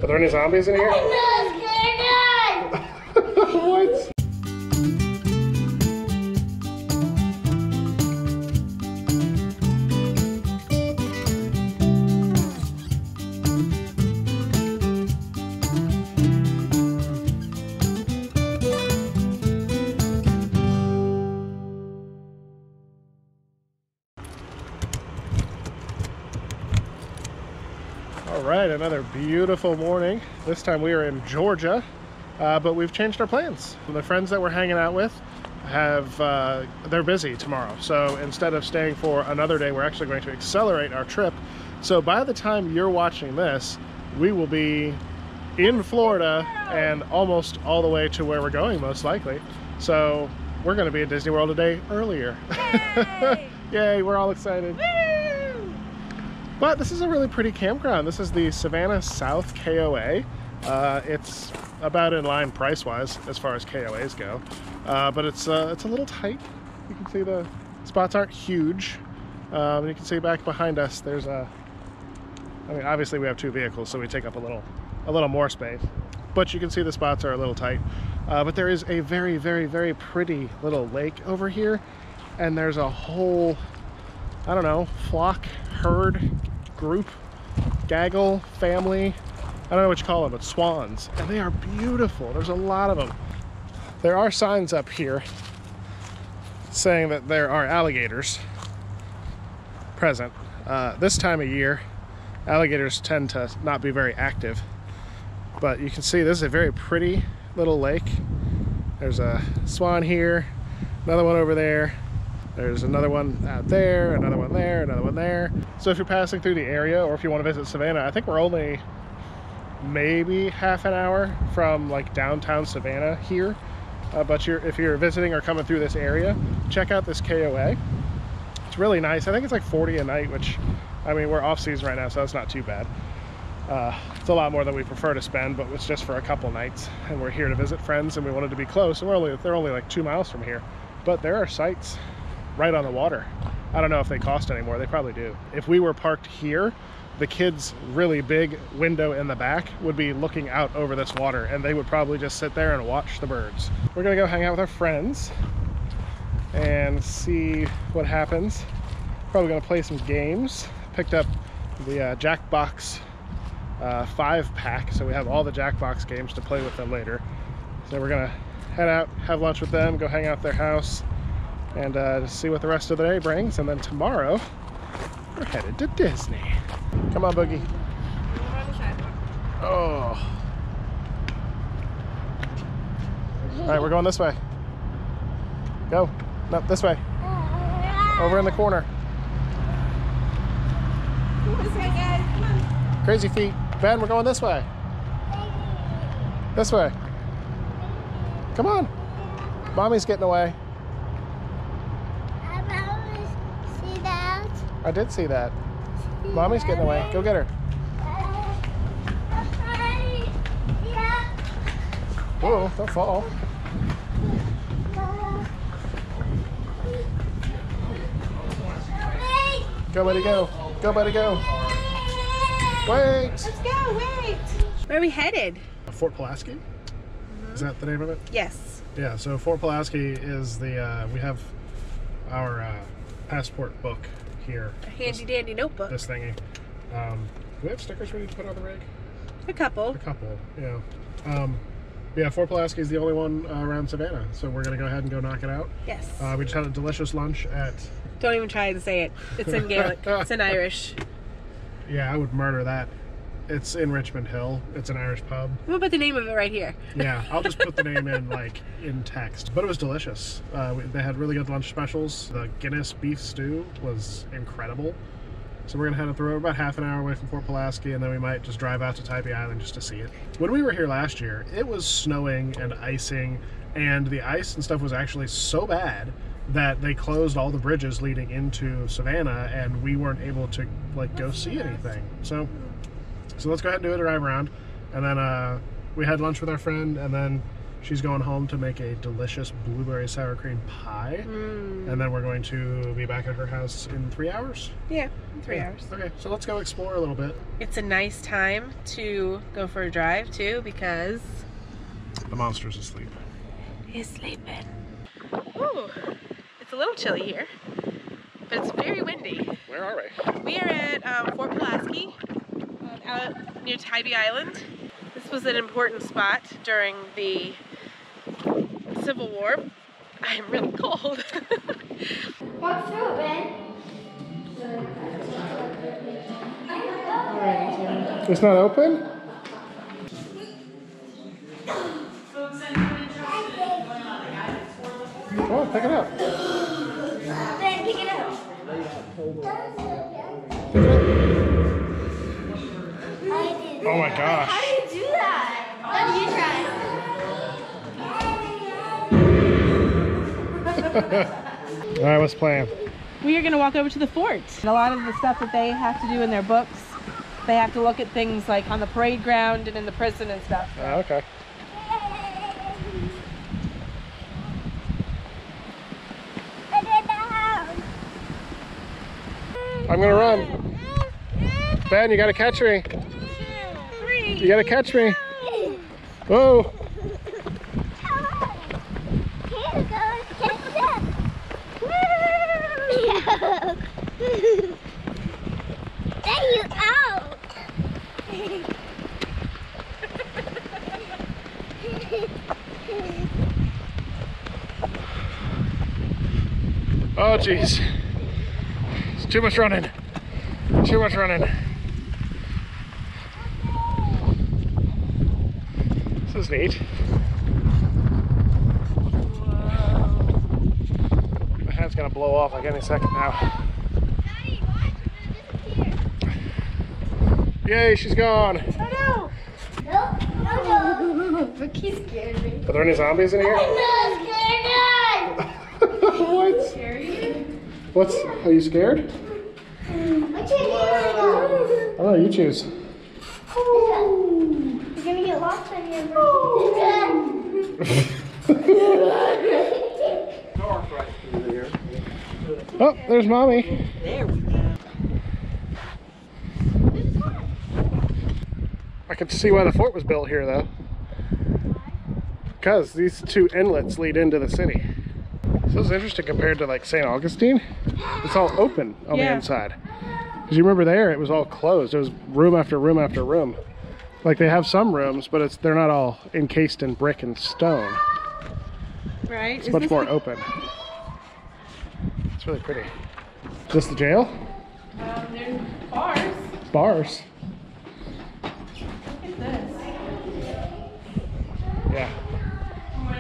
Are there any zombies in here? What? All right, another beautiful morning. This time we are in Georgia, but we've changed our plans. The friends that we're hanging out with they're busy tomorrow. So instead of staying for another day, we're actually going to accelerate our trip. So by the time you're watching this, we will be in Florida and almost all the way to where we're going, most likely. So we're going to be at Disney World a day earlier. Yay! Yay, we're all excited. Woo! But this is a really pretty campground. This is the Savannah South KOA. It's about in line price-wise as far as KOAs go, but it's a little tight. You can see the spots aren't huge. You can see back behind us there's I mean, obviously we have two vehicles, so we take up a little more space, but you can see the spots are a little tight. But there is a very, very, very pretty little lake over here, and there's a whole, I don't know, flock, herd, group, gaggle, family, I don't know what you call them, but swans, and they are beautiful. There's a lot of them. There are signs up here saying that there are alligators present. This time of year, alligators tend to not be very active, but you can see this is a very pretty little lake. There's a swan here, another one over there. There's another one out there, another one there, another one there. So if you're passing through the area, or if you want to visit Savannah, I think we're only maybe half an hour from like downtown Savannah here. But if you're visiting or coming through this area, check out this KOA. It's really nice. I think it's like $40 a night, which, I mean, we're off season right now, so that's not too bad. It's a lot more than we prefer to spend, but it's just for a couple nights, and we're here to visit friends, and we wanted to be close, and they're only like 2 miles from here. But there are sites right on the water. I don't know if they cost anymore. They probably do. If we were parked here, the kids' really big window in the back would be looking out over this water, and they would probably just sit there and watch the birds. We're gonna go hang out with our friends and see what happens. Probably gonna play some games. Picked up the Jackbox 5-pack, so we have all the Jackbox games to play with them later. So we're gonna head out, have lunch with them, go hang out at their house, and just see what the rest of the day brings. And then tomorrow we're headed to Disney. Come on, Boogie. Oh. All right, we're going this way. Go. No, this way. Over in the corner. This way, guys. Come on. Crazy feet. Ben, we're going this way. This way. Come on. Mommy's getting away. I did see that. Mommy's getting away. Go get her. Whoa, don't fall. Go, buddy, go. Go, buddy, go. Wait. Let's go, wait. Where are we headed? Fort Pulaski? Is that the name of it? Yes. Yeah, so Fort Pulaski is the, we have our passport book here. A handy dandy notebook. This thingy. Do we have stickers we need to put on the rig? A couple. A couple, yeah. Yeah, Fort Pulaski is the only one around Savannah, so we're going to go ahead and go knock it out. Yes. We just had a delicious lunch at... Don't even try to say it. It's in Gaelic. It's in Irish. Yeah, I would murder that. It's in Richmond Hill. It's an Irish pub. We'll put the name of it right here. Yeah, I'll just put the name in, like, in text. But it was delicious. They had really good lunch specials. The Guinness beef stew was incredible. So we're going to head up the road about half an hour away from Fort Pulaski, and then we might just drive out to Tybee Island just to see it. When we were here last year, it was snowing and icing, and the ice and stuff was actually so bad that they closed all the bridges leading into Savannah, and we weren't able to, like, go see anything. So let's go ahead and do a drive around, and then we had lunch with our friend, and then She's going home to make a delicious blueberry sour cream pie. And then we're going to be back at her house in 3 hours? Yeah, in 3 hours. Okay, so let's go explore a little bit. It's a nice time to go for a drive too because the monster's asleep. He's sleeping. Ooh, it's a little chilly here, but it's very windy. Where are we? We are at Fort Pulaski, out near Tybee Island. This was an important spot during the Civil War. I'm really cold. Walk through, Ben. It's not open? Oh, pick it up. Ben, pick it up. Oh my gosh. How do you do that? Let you try. All right, what's the plan? We are going to walk over to the fort. And a lot of the stuff that they have to do in their books, they have to look at things like on the parade ground and in the prison and stuff. Okay. I'm gonna run. Ben, you gotta catch me. 2, 3. You gotta catch me. Whoa. There you out. Oh jeez. It's too much running. Too much running. This is neat. My hand's gonna blow off like any second now. Daddy, watch, it's gonna disappear. Yay, she's gone. Oh no! No, no, no. Look, he scared me. Are there any zombies in here? I'm not scared. What? What's? Are you scared? Which way do you want to go? Oh, you choose. You're gonna get lost on your Oh, there's mommy. There we go. I can see why the fort was built here, though. Because these two inlets lead into the city. So it's interesting compared to like St. Augustine. It's all open on the inside. Because you remember there, it was all closed. It was room after room after room. Like they have some rooms, but they're not all encased in brick and stone. Right? It's much more open. It's really pretty. Is this the jail? There's bars. Bars. Look at this. Yeah.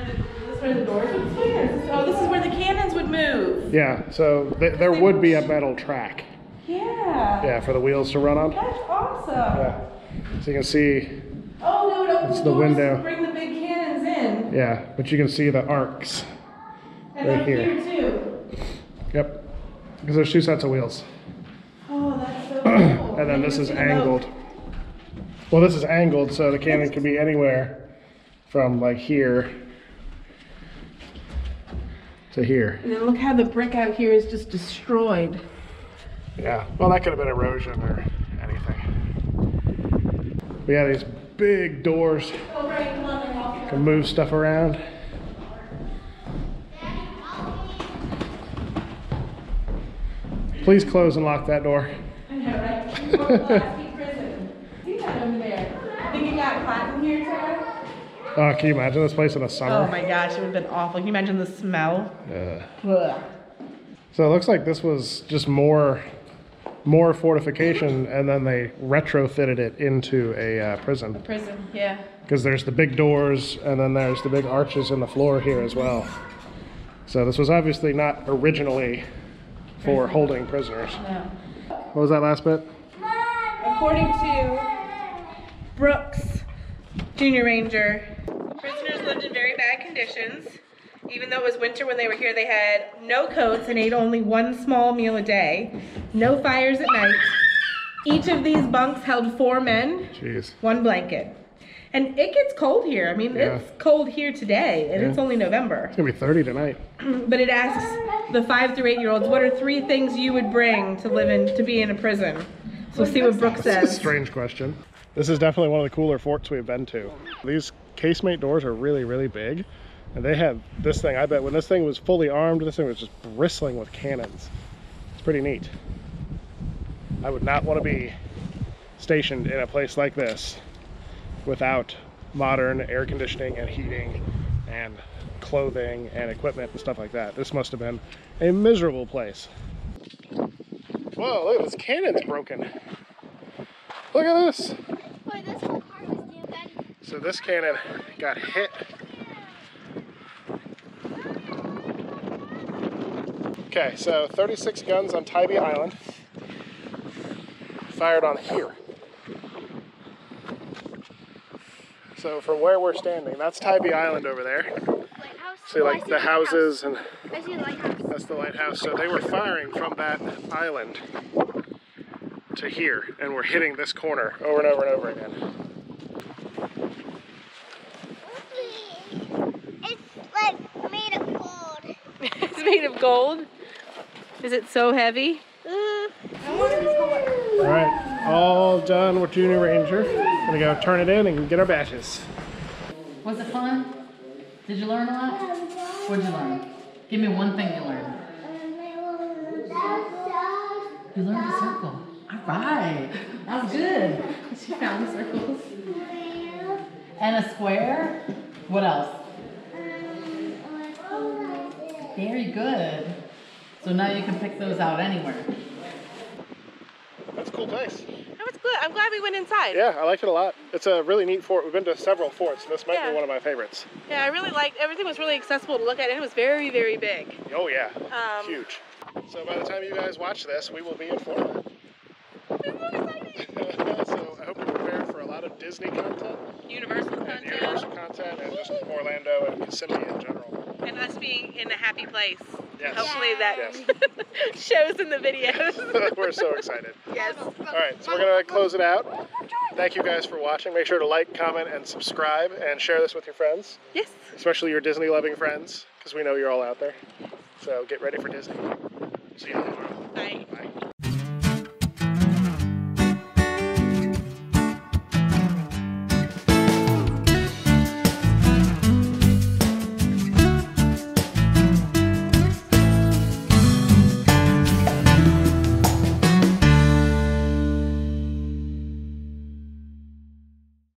Is this where the doors would swing? Oh, this is where the cannons would move. Yeah, so there would be a metal track. Yeah. Yeah, for the wheels to run on. That's awesome. Yeah. So you can see, Oh, no, it opens It's the the doors window. to bring the big cannons in. yeah, but you can see the arcs. And Right up here. here too. Yep. Because there's two sets of wheels. Oh, that's so cool. And then this you is can see the moat. angled. Well, this is angled, so the cannon can be anywhere from like here to here. And then look how the brick out here is just destroyed. Yeah, well, that could have been erosion or anything. We got these big doors. Oh, right, come on, then. Can move stuff around. Please close and lock that door. I know, right? Fort Pulaski Prison. See that over there? I think it got hot in here, Tara. Oh, can you imagine this place in the summer? Oh my gosh, it would have been awful. Can you imagine the smell? Yeah. Ugh. So it looks like this was just more fortification, and then they retrofitted it into a prison. Prison, yeah. Because there's the big doors, and then there's the big arches in the floor here as well. So this was obviously not originally for holding prisoners. No. What was that last bit? According to Brooks, Junior Ranger, prisoners lived in very bad conditions. Even though it was winter when they were here, they had no coats and ate only one small meal a day. No fires at night. Each of these bunks held 4 men, Jeez. 1 blanket. And it gets cold here. I mean, it's cold here today, and it's only November. It's gonna be 30 tonight. But it asks the 5 through 8 year olds, what are 3 things you would bring to be in a prison? So we'll see what Brooke says. That's a strange question. This is definitely one of the cooler forts we've been to. These casemate doors are really, really big. And they have this thing, I bet when this thing was fully armed, this thing was just bristling with cannons. It's pretty neat. I would not want to be stationed in a place like this without modern air conditioning and heating and clothing and equipment and stuff like that. This must have been a miserable place. Whoa, look, this cannon's broken. Look at this. Boy, this whole part was damn bad. So this cannon got hit. Okay, so 36 guns on Tybee Island, fired on here. So from where we're standing, that's Tybee Island over there. Lighthouse? See, like the houses, and I see a lighthouse. that's the lighthouse. So they were firing from that island to here, and we're hitting this corner over and over and over again. It's like made of gold. It's made of gold? Is it so heavy? I wanted this whole. All right, all done with Junior Ranger. Gonna go turn it in and get our badges. Was it fun? Did you learn a lot? What did you learn? Give me one thing you learned. You learned a circle. All right. That was good. She found the circles. And a square. What else? Very good. So now you can pick those out anywhere. That's a cool place. That was good. I'm glad we went inside. Yeah, I liked it a lot. It's a really neat fort. We've been to several forts, and this might be one of my favorites. Yeah, I really liked, everything was really accessible to look at, and it was very, very big. Oh yeah, huge. So by the time you guys watch this, we will be in Florida. So I hope you're prepared for a lot of Disney content. Universal And content. Universal content, and just Orlando and Kissimmee in general. And us being in a happy place. Yes. Hopefully that Yes. shows in the videos. We're so excited. Yes. All right, so we're gonna close it out. Thank you guys for watching. Make sure to like, comment, and subscribe, and share this with your friends, Yes. especially your Disney-loving friends, because we know you're all out there. So get ready for Disney. See you tomorrow. Bye. Bye.